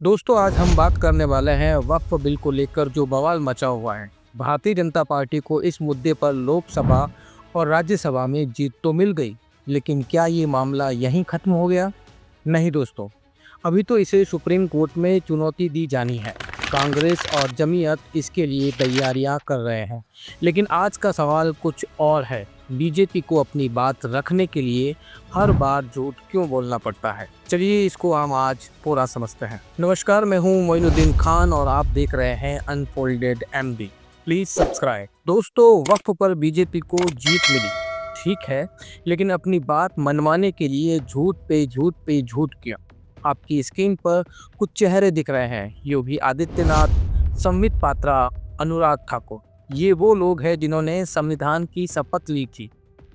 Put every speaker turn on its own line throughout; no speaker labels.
दोस्तों आज हम बात करने वाले हैं वक्फ बिल को लेकर जो बवाल मचा हुआ है। भारतीय जनता पार्टी को इस मुद्दे पर लोकसभा और राज्यसभा में जीत तो मिल गई, लेकिन क्या ये मामला यहीं खत्म हो गया? नहीं दोस्तों, अभी तो इसे सुप्रीम कोर्ट में चुनौती दी जानी है। कांग्रेस और जमीयत इसके लिए तैयारियां कर रहे हैं, लेकिन आज का सवाल कुछ और है। बीजेपी को अपनी बात रखने के लिए हर बार झूठ क्यों बोलना पड़ता है? चलिए इसको हम आज पूरा समझते हैं। नमस्कार, मैं हूं मोइनुद्दीन खान और आप देख रहे हैं अनफोल्डेड एमडी। Please subscribe. दोस्तों, वक्फ पर बीजेपी को जीत मिली, ठीक है, लेकिन अपनी बात मनवाने के लिए झूठ पे झूठ किया। आपकी स्क्रीन पर कुछ चेहरे दिख रहे हैं। योगी आदित्यनाथ, संबित पात्रा, अनुराग ठाकुर, ये वो लोग हैं जिन्होंने संविधान की शपथ ली थी।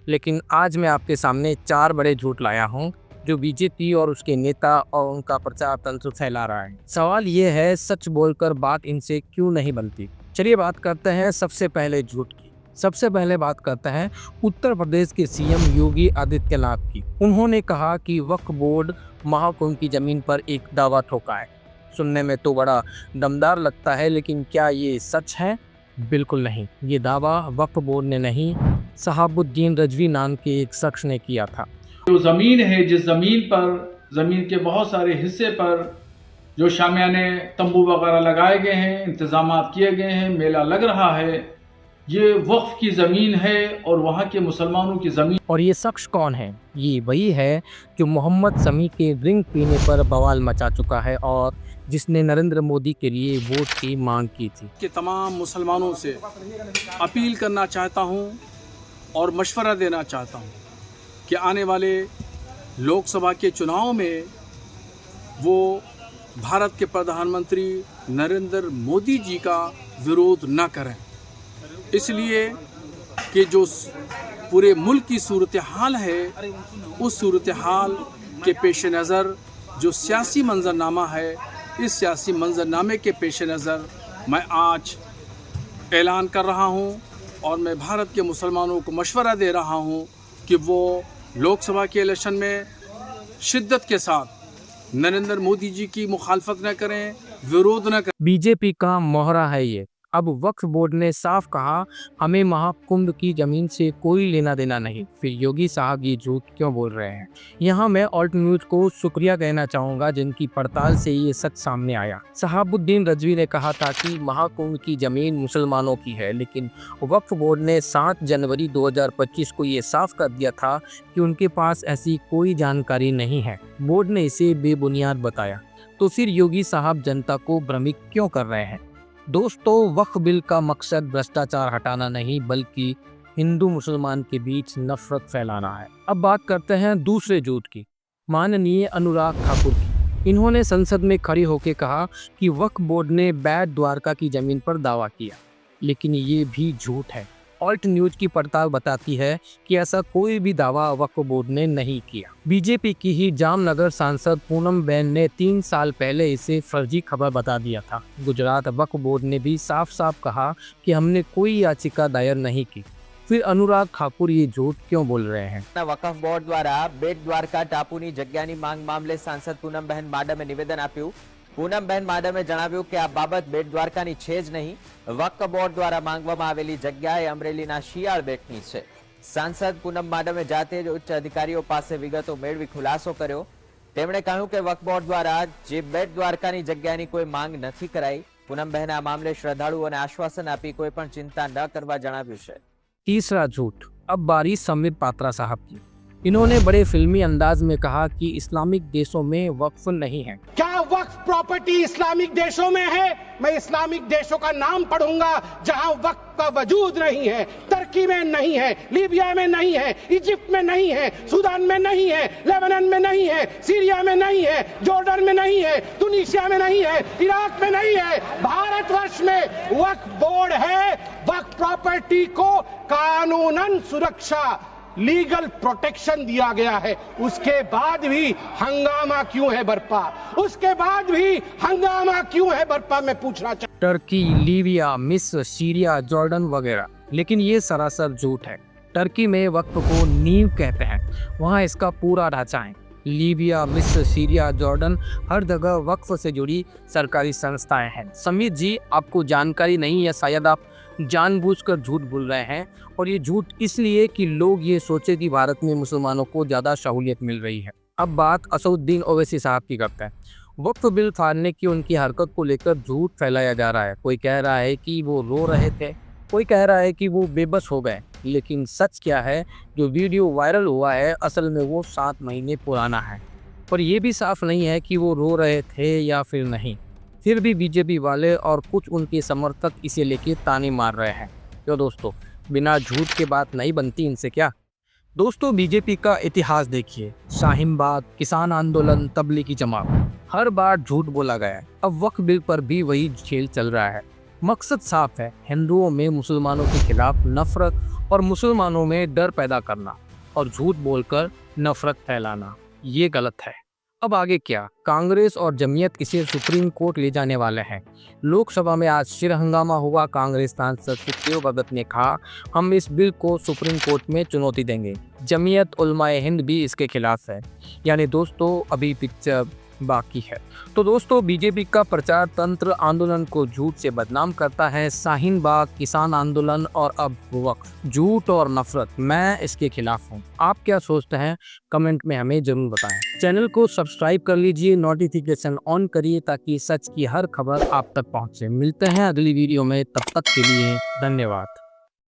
लेकिन आज मैं आपके सामने 4 बड़े झूठ लाया हूँ जो बीजेपी और उसके नेता और उनका प्रचार तंत्र फैला रहा है। सवाल ये है, सच बोलकर बात इनसे क्यों नहीं बनती? चलिए बात करते हैं सबसे पहले झूठ की। सबसे पहले बात करते हैं उत्तर प्रदेश के सीएम योगी आदित्यनाथ की। उन्होंने कहा कि वक्फ बोर्ड महाकुंभ की जमीन पर एक दावा ठोका है। सुनने में तो बड़ा दमदार लगता है, लेकिन क्या ये सच है? बिल्कुल नहीं। ये दावा वक्फ बोर्ड ने नहीं, शहाबुद्दीन रजवी नाम के एक शख्स ने किया था।
जो ज़मीन है, जिस ज़मीन पर, ज़मीन के बहुत सारे हिस्से पर जो शामियाने तंबू वगैरह लगाए गए हैं, इंतजामात किए गए हैं, मेला लग रहा है, ये वक्फ की ज़मीन है और वहाँ के मुसलमानों की ज़मीन।
और ये शख्स कौन है? ये वही है जो मोहम्मद शमी के ड्रिंक पीने पर बवाल मचा चुका है और जिसने नरेंद्र मोदी के लिए वोट की मांग की थी।
के तमाम मुसलमानों से अपील करना चाहता हूँ और मशवरा देना चाहता हूँ कि आने वाले लोकसभा के चुनाव में वो भारत के प्रधानमंत्री नरेंद्र मोदी जी का विरोध न करें, इसलिए कि जो पूरे मुल्क की सूरत हाल है, उस सूरत हाल के पेश नज़र जो सियासी मंजरनामा है, इस सियासी मंजरनामे के पेश नज़र मैं आज ऐलान कर रहा हूँ और मैं भारत के मुसलमानों को मशवरा दे रहा हूँ कि वो लोकसभा के इलेक्शन में शिद्दत के साथ नरेंद्र मोदी जी की मुखालफत न करें, विरोध न करें।
बीजेपी का मोहरा है ये। अब वक्फ बोर्ड ने साफ कहा, हमें महाकुंभ की जमीन से कोई लेना देना नहीं। फिर योगी साहब ये झूठ क्यों बोल रहे हैं? यहाँ मैं ऑल्ट न्यूज को शुक्रिया कहना चाहूँगा, जिनकी पड़ताल से ये सच सामने आया। शहाबुद्दीन रजवी ने कहा था कि महाकुंभ की जमीन मुसलमानों की है, लेकिन वक्फ बोर्ड ने 7 जनवरी 2025 को ये साफ कर दिया था कि उनके पास ऐसी कोई जानकारी नहीं है। बोर्ड ने इसे बेबुनियाद बताया। तो फिर योगी साहब जनता को भ्रमित क्यों कर रहे हैं? दोस्तों, वक्फ बिल का मकसद भ्रष्टाचार हटाना नहीं, बल्कि हिंदू मुसलमान के बीच नफरत फैलाना है। अब बात करते हैं दूसरे झूठ की, माननीय अनुराग ठाकुर की। इन्होंने संसद में खड़ी होकर कहा कि वक्फ बोर्ड ने बैट द्वारका की जमीन पर दावा किया, लेकिन ये भी झूठ है। ऑल्ट न्यूज की पड़ताल बताती है कि ऐसा कोई भी दावा वक्फ बोर्ड ने नहीं किया। बीजेपी की ही जामनगर सांसद पूनम बेन ने 3 साल पहले इसे फर्जी खबर बता दिया था। गुजरात वक्फ बोर्ड ने भी साफ साफ कहा कि हमने कोई याचिका दायर नहीं की। फिर अनुराग ठाकुर ये झूठ क्यों बोल रहे हैं?
वक्फ बोर्ड द्वारा बेट द्वारका टापूनी जग्यानी માંગ મામલે સાંસદ પૂનમબહેન માડમે નિવેદન આપ્યું। પૂનમબહેન માડમે જણાવ્યું કે આ બાબત બેટ દ્વારકાની છે જ નહીં। વક્ફ બોર્ડ દ્વારા માંગવામાં આવેલી જગ્યા એ અમરેલીના શિયાળ બેટની છે। સાંસદ પૂનમ માડમે જાતે જ ઉચ્ચ અધિકારીઓ પાસે વિગતો મેળવી ખુલાસો કર્યો। તેમણે કહ્યું કે વક્ફ બોર્ડ દ્વારા જે બેટ દ્વારકાની જગ્યાની કોઈ માંગ નથી कराई। પૂનમબહેને આ મામલે શ્રદ્ધાળુઓને આશ્વાસન આપી કોઈ પણ चिंता न કરવા જણાવ્યું છે।
तीसरा झूठ, अब बारी संबित पात्रा साहब की। इन्होंने बड़े फिल्मी अंदाज में कहा कि इस्लामिक देशों में वक्फ नहीं है।
क्या वक्फ प्रॉपर्टी इस्लामिक देशों में है? मैं इस्लामिक देशों का नाम पढ़ूंगा जहां वक्फ का वजूद नहीं है। तुर्की में नहीं है, लीबिया में नहीं है, इजिप्ट में नहीं है, सूडान में नहीं है, लेबनान में नहीं है, सीरिया में नहीं है, जॉर्डन में नहीं है, तुनिसिया में नहीं है, इराक में नहीं है, भारतवर्ष में वक्फ बोर्ड है। वक्फ प्रॉपर्टी को कानूनन सुरक्षा, लीगल प्रोटेक्शन दिया गया है। उसके बाद भी हंगामा क्यों है बरपा? उसके बाद भी हंगामा क्यों है बरपा? मैं पूछना चाहता हूं।
टर्की, लीबिया, मिस्र, सीरिया, जॉर्डन वगैरह, लेकिन ये सरासर झूठ है। टर्की में वक्फ को नींव कहते हैं, वहाँ इसका पूरा ढांचा है। लीबिया, मिस्र, सीरिया, जॉर्डन, हर जगह वक्फ से जुड़ी सरकारी संस्थाएं हैं। समीर जी, आपको जानकारी नहीं है, शायद आप जानबूझकर झूठ बोल रहे हैं, और ये झूठ इसलिए कि लोग ये सोचे कि भारत में मुसलमानों को ज़्यादा सहूलियत मिल रही है। अब बात असदुद्दीन ओवैसी साहब की करते हैं। वक्फ बिल फाड़ने की उनकी हरकत को लेकर झूठ फैलाया जा रहा है। कोई कह रहा है कि वो रो रहे थे, कोई कह रहा है कि वो बेबस हो गए, लेकिन सच क्या है? जो वीडियो वायरल हुआ है असल में वो 7 महीने पुराना है, और ये भी साफ नहीं है कि वो रो रहे थे या फिर नहीं। फिर भी बीजेपी वाले और कुछ उनके समर्थक इसे लेके ताने मार रहे हैं। क्यों दोस्तों, बिना झूठ के बात नहीं बनती इनसे क्या? दोस्तों, बीजेपी का इतिहास देखिए, शाहीन बाग, किसान आंदोलन, तबलीगी जमात, हर बार झूठ बोला गया है। अब वक्फ बिल पर भी वही खेल चल रहा है। मकसद साफ है, हिंदुओं में मुसलमानों के खिलाफ नफरत और मुसलमानों में डर पैदा करना और झूठ बोलकर नफरत फैलाना। ये गलत है। अब आगे क्या? कांग्रेस और जमीयत इसे सुप्रीम कोर्ट ले जाने वाले हैं। लोकसभा में आज फिर हंगामा हुआ। कांग्रेस सांसद सुखदेव भगत ने कहा, हम इस बिल को सुप्रीम कोर्ट में चुनौती देंगे। जमीयत उलमाए हिंद भी इसके खिलाफ है। यानी दोस्तों, अभी पिक्चर बाकी है। तो दोस्तों, बीजेपी का प्रचार तंत्र आंदोलन को झूठ से बदनाम करता है। शाहीन बाग, किसान आंदोलन और अब वक्फ, झूठ और नफरत, मैं इसके खिलाफ हूँ। आप क्या सोचते हैं? कमेंट में हमें जरूर बताएं। चैनल को सब्सक्राइब कर लीजिए, नोटिफिकेशन ऑन करिए ताकि सच की हर खबर आप तक पहुँचे। मिलते हैं अगली वीडियो में, तब तक के लिए धन्यवाद।